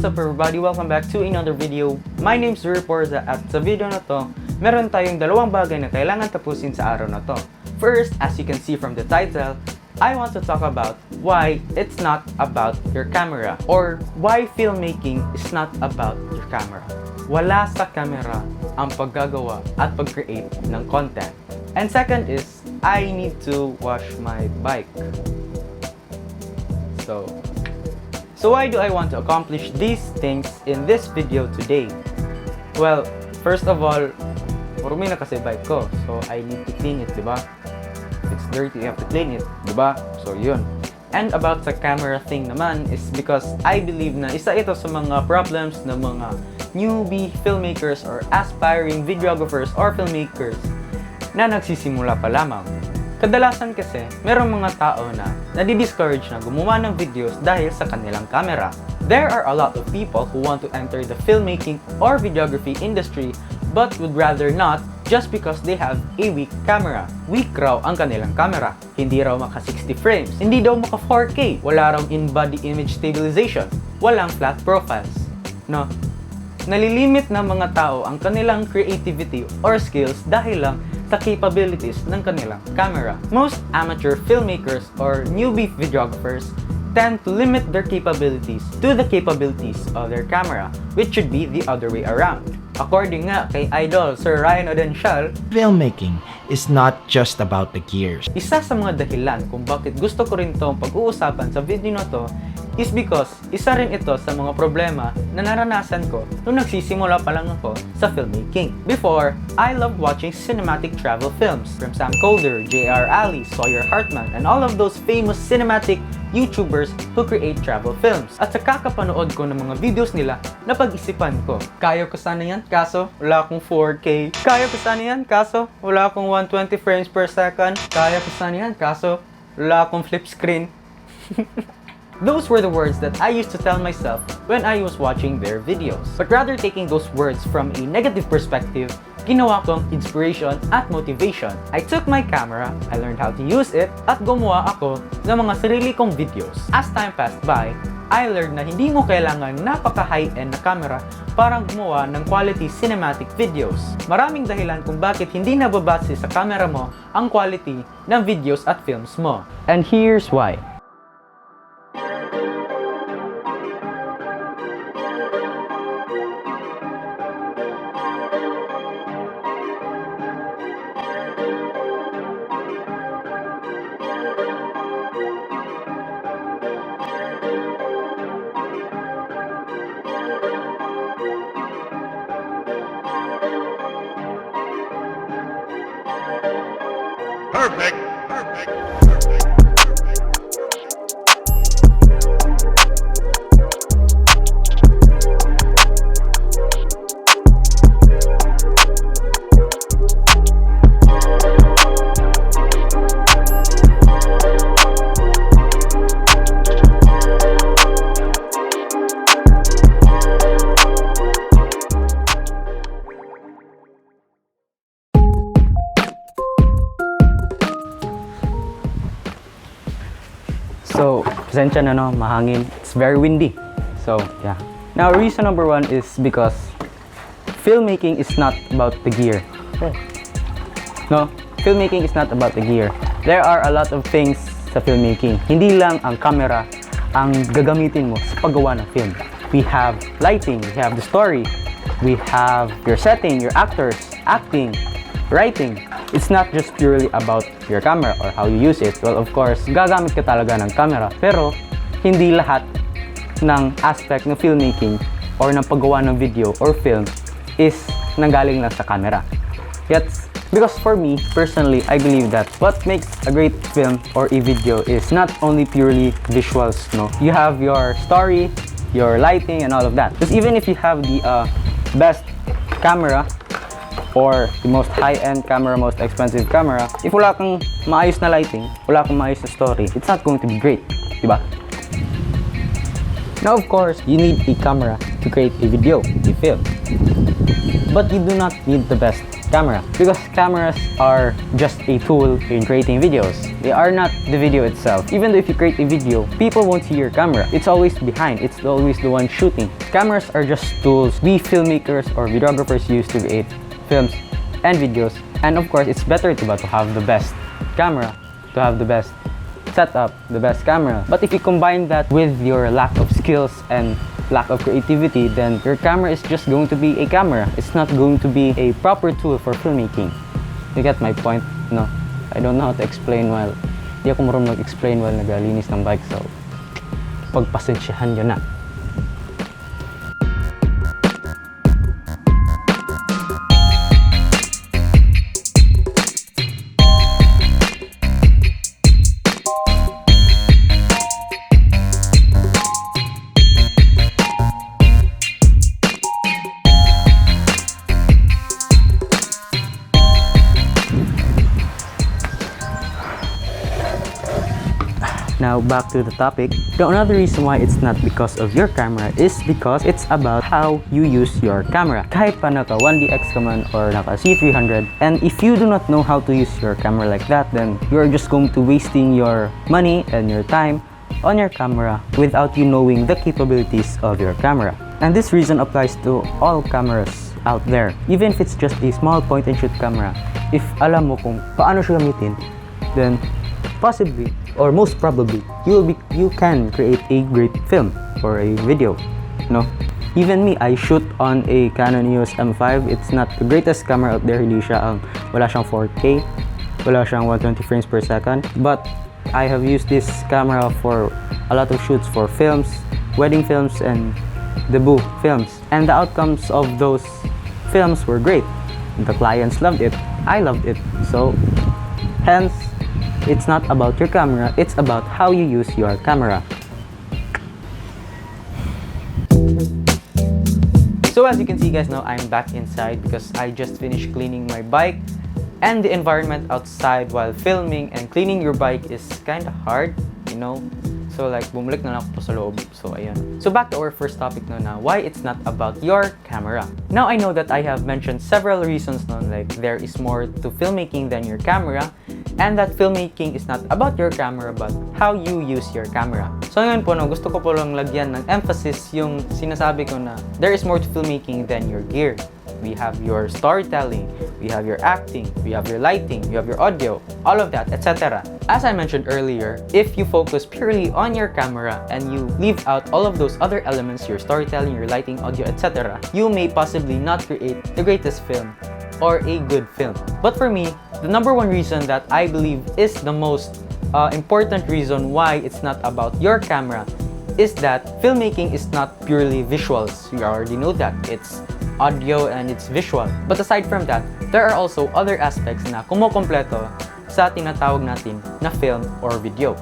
up everybody? Welcome back to another video. My name's Zuhri Porza at sa video na to, meron tayong dalawang bagay na kailangan tapusin sa araw na to. First, as you can see from the title, I want to talk about why it's not about your camera or why filmmaking is not about your camera. Wala sa camera ang paggagawa at pag-create ng content. And second is, I need to wash my bike. So why do I want to accomplish these things in this video today? Well, first of all, marumi na kasi bike ko. So I need to clean it, diba? If it's dirty, you have to clean it, diba? So yun. And about sa camera thing naman is because I believe na isa ito sa mga problems ng mga newbie filmmakers or aspiring videographers or filmmakers na nagsisimula pa lamang. Kadalasan kasi, merong mga tao na nadi-discourage na gumawa ng videos dahil sa kanilang camera. There are a lot of people who want to enter the filmmaking or videography industry but would rather not just because they have a weak camera. Weak raw ang kanilang camera. Hindi raw maka 60 frames. Hindi daw maka 4K. Wala raw in-body image stabilization. Walang flat profiles. No? Nalilimit ng mga tao ang kanilang creativity or skills dahil lang sa capabilities ng kanilang camera. Most amateur filmmakers or newbie videographers tend to limit their capabilities to the capabilities of their camera, which should be the other way around. According nga kay Idol Sir Ryan Odensial, filmmaking is not just about the gears. Isa sa mga dahilan kung bakit gusto ko rin itong pag-uusapan sa video na to is because isa rin ito sa mga problema na naranasan ko nung nagsisimula pa lang ako sa filmmaking. Before, I loved watching cinematic travel films from Sam Colder, J.R. Ali, Sawyer Hartman, and all of those famous cinematic YouTubers who create travel films. At sa kakapanood ko ng mga videos nila, napag-isipan ko, kaya ko sana yan, kaso wala akong 4K. Kaya ko sana yan, kaso wala akong 120 frames per second. Kaya ko sana yan, kaso wala akong flip screen. Those were the words that I used to tell myself when I was watching their videos. But rather taking those words from a negative perspective, ginawa kong inspiration at motivation. I took my camera, I learned how to use it, at gumawa ako ng mga sarili kong videos. As time passed by, I learned na hindi mo kailangan napaka-high-end na camera para gumawa ng quality cinematic videos. Maraming dahilan kung bakit hindi nababase sa camera mo ang quality ng videos at films mo. And here's why. Perfect. So, pasensya na no, mahangin. It's very windy. So, yeah. Now, reason number one is because filmmaking is not about the gear. No, filmmaking is not about the gear. There are a lot of things sa filmmaking. Hindi lang ang camera ang gagamitin mo sa paggawa ng film. We have lighting, we have the story, we have your setting, your actors, acting, writing. It's not just purely about your camera or how you use it. Well, of course, gagamit ka talaga ng camera. Pero, hindi lahat ng aspect ng filmmaking or ng paggawa ng video or film is nanggaling lang sa camera. Yet, because for me, personally, I believe that what makes a great film or a video is not only purely visuals, no? You have your story, your lighting, and all of that. Because even if you have the best camera, or the most high-end camera, most expensive camera, if wala kang maayos na lighting, wala kang maayos na story, it's not going to be great, diba? Now, of course, you need a camera to create a video, a film. But you do not need the best camera. Because cameras are just a tool in creating videos. They are not the video itself. Even though if you create a video, people won't see your camera. It's always behind. It's always the one shooting. Cameras are just tools we filmmakers or videographers use to create films and videos. And of course, it's better to have the best camera, to have the best setup, the best camera. But if you combine that with your lack of skills and lack of creativity, then your camera is just going to be a camera. It's not going to be a proper tool for filmmaking. You get my point? No, I don't know how to explain well. Di ako marunong mag-explain while naglilinis ng bike, so pagpasensyahan nyo na. Now back to the topic. Another reason why it's not because of your camera is because it's about how you use your camera. Kahit pa naka 1DX ka man or naka C300, and if you do not know how to use your camera like that, then you're just going to wasting your money and your time on your camera without you knowing the capabilities of your camera. And this reason applies to all cameras out there. Even if it's just a small point and shoot camera, if alam mo kung paano siya gamitin, then possibly or most probably you can create a great film or a video, no? Even me, I shoot on a Canon EOS M5. It's not the greatest camera out there. Hindi siya wala siyang 4K, wala siyang 120 frames per second, but I have used this camera for a lot of shoots for films, wedding films and debut films, and the outcomes of those films were great. The clients loved it, I loved it. So hence, it's not about your camera, it's about how you use your camera. So as you can see guys, now I'm back inside because I just finished cleaning my bike, and the environment outside while filming and cleaning your bike is kind of hard, you know? So like, bumalik na lang ako pa sa loob. So ayun. So back to our first topic now, why it's not about your camera. Now I know that I have mentioned several reasons now, like there is more to filmmaking than your camera, and that filmmaking is not about your camera but how you use your camera. So ngayon po, no, gusto ko po lang lagyan ng emphasis yung sinasabi ko na there is more to filmmaking than your gear. We have your storytelling, we have your acting, we have your lighting, you have your audio, all of that, etc. As I mentioned earlier, if you focus purely on your camera and you leave out all of those other elements, your storytelling, your lighting, audio, etc., you may possibly not create the greatest film or a good film. But for me, the number one reason that I believe is the most important reason why it's not about your camera is that filmmaking is not purely visuals. You already know that. It's audio and it's visual. But aside from that, there are also other aspects na kumokompleto sa tinatawag natin na film or video.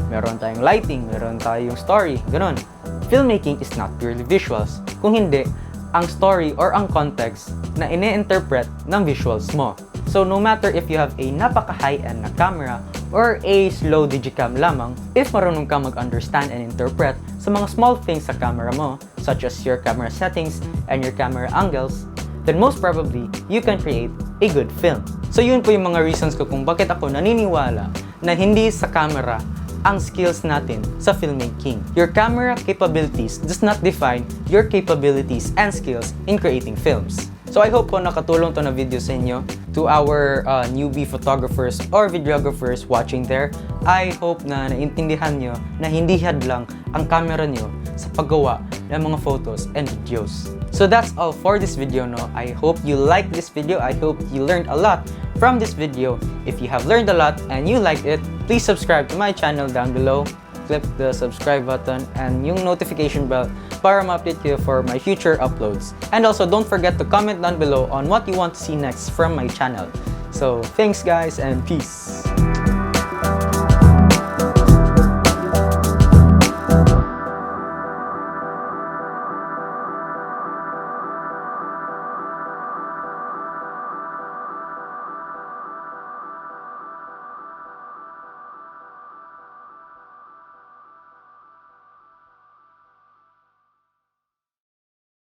Meron tayong lighting, meron tayong story, ganun. Filmmaking is not purely visuals. Kung hindi, ang story or ang context na ine-interpret ng visuals mo. So no matter if you have a napaka-high-end na camera or a slow digicam lamang, if marunong ka mag-understand and interpret sa mga small things sa camera mo, such as your camera settings and your camera angles, then most probably, you can create a good film. So yun po yung mga reasons ko kung bakit ako naniniwala na hindi sa camera ang skills natin sa filmmaking. Your camera capabilities does not define your capabilities and skills in creating films. So I hope po nakatulong to na video sa inyo. To our newbie photographers or videographers watching there, I hope na naintindihan nyo na hindi hadlang ang camera nyo sa paggawa ng mga photos and videos. So that's all for this video, no? I hope you liked this video. I hope you learned a lot from this video. If you have learned a lot and you liked it, please subscribe to my channel down below. Click the subscribe button and yung notification bell para ma-update you for my future uploads. And also, don't forget to comment down below on what you want to see next from my channel. So, thanks guys and peace!